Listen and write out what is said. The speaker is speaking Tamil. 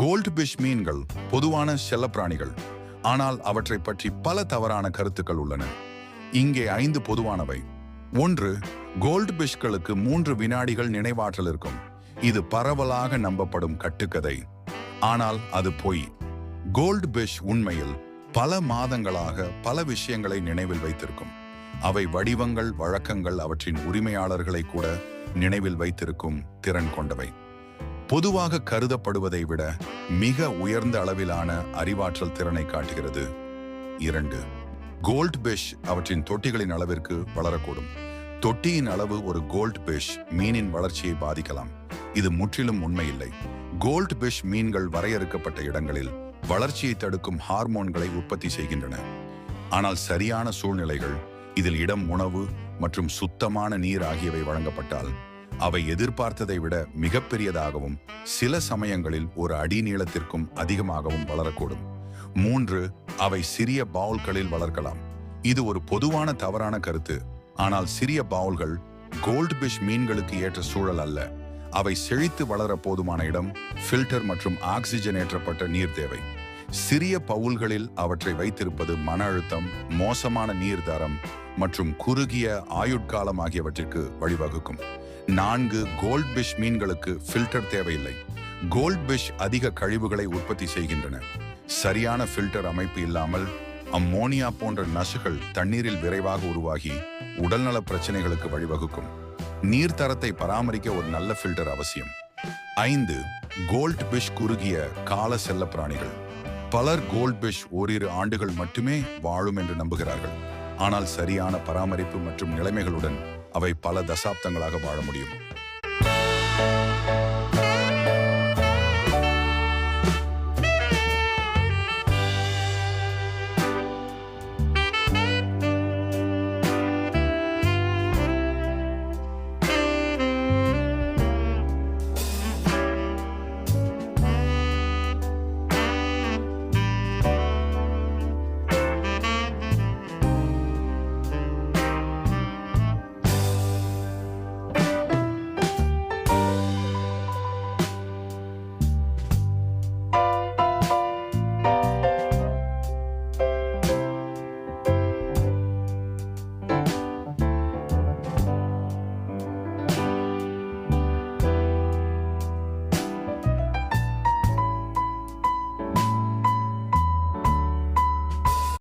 கோல்ட் பிஷ் மீன்கள் பொதுவான செல்லப்பிராணிகள், ஆனால் அவற்றை பற்றி பல தவறான கருத்துக்கள் உள்ளன. இங்கே 5 பொதுவானவை. 1. கோல்ட் பிஷ்களுக்கு 3 வினாடிகள் நினைவாற்றல் இருக்கும். இது பரவலாக நம்பப்படும் கட்டுக்கதை, ஆனால் அது பொய். கோல்ட் பிஷ் உண்மையில் பல மாதங்களாக பல விஷயங்களை நினைவில் வைத்திருக்கும். அவை வடிவங்கள், வழக்கங்கள், அவற்றின் உரிமையாளர்களை கூட நினைவில் வைத்திருக்கும் திறன் கொண்டவை. பொதுவாக கருதப்படுவதை விட மிக உயர்ந்த அளவிலான அறிவாற்றல் திறனை காட்டுகிறது. 2. கோல்ட் பிஷ் அவற்றின் தொட்டிகளின் அளவிற்கு வளரக்கூடும். தொட்டியின் அளவு ஒரு கோல்ட் பிஷ் மீனின் வளர்ச்சியை பாதிக்கலாம். இது முற்றிலும் உண்மையில்லை. கோல்ட் பிஷ் மீன்கள் வரையறுக்கப்பட்ட இடங்களில் வளர்ச்சியை தடுக்கும் ஹார்மோன்களை உற்பத்தி செய்கின்றன. ஆனால் சரியான சூழ்நிலைகள், இதில் இடம், உணவு மற்றும் சுத்தமான நீர் ஆகியவை வழங்கப்பட்டால் அவை எதிர்பார்த்ததை விட மிகப்பெரியதாகவும் சில சமயங்களில் ஒரு அடி நீளத்திற்கும் அதிகமாகவும் வளரக்கூடும். 3. அவை சிறிய பவுல்களில் வளர்க்கலாம். இது ஒரு பொதுவான தவறான கருத்து, ஆனால் சிறிய பவுல்கள் கோல்ட் பிஷ் மீன்களுக்கு ஏற்ற சூழல் அல்ல. அவை செழித்து வளர போதுமான இடம், ஃபில்டர் மற்றும் ஆக்சிஜனேற்றப்பட்ட நீர் தேவை. சிறிய பவுல்களில் அவற்றை வைத்திருப்பது மன அழுத்தம், மோசமான நீர் தரம் மற்றும் குறுகிய ஆயுட்காலம் ஆகியவற்றிற்கு வழிவகுக்கும். 4. கோல்ட் பிஷ் மீன்களுக்கு ஃபில்டர் தேவையில்லை. கோல்ட் பிஷ் அதிக கழிவுகளை உற்பத்தி செய்கின்றன. சரியான ஃபில்டர் அமைப்பு இல்லாமல் அம்மோனியா போன்ற நசுகள் தண்ணீரில் விரைவாக உருவாகி உடல்நல பிரச்சனைகளுக்கு வழிவகுக்கும். நீர் தரத்தை பராமரிக்க ஒரு நல்ல ஃபில்டர் அவசியம். 5. கோல்ட் பிஷ் குறுகிய கால செல்ல பிராணிகள். பலர் கோல்ட் பிஷ் ஓரிரு ஆண்டுகள் மட்டுமே வாழும் என்று நம்புகிறார்கள். ஆனால் சரியான பராமரிப்பு மற்றும் நிலைமைகளுடன் அவை பல தசாப்தங்களாக வாழ முடியும்.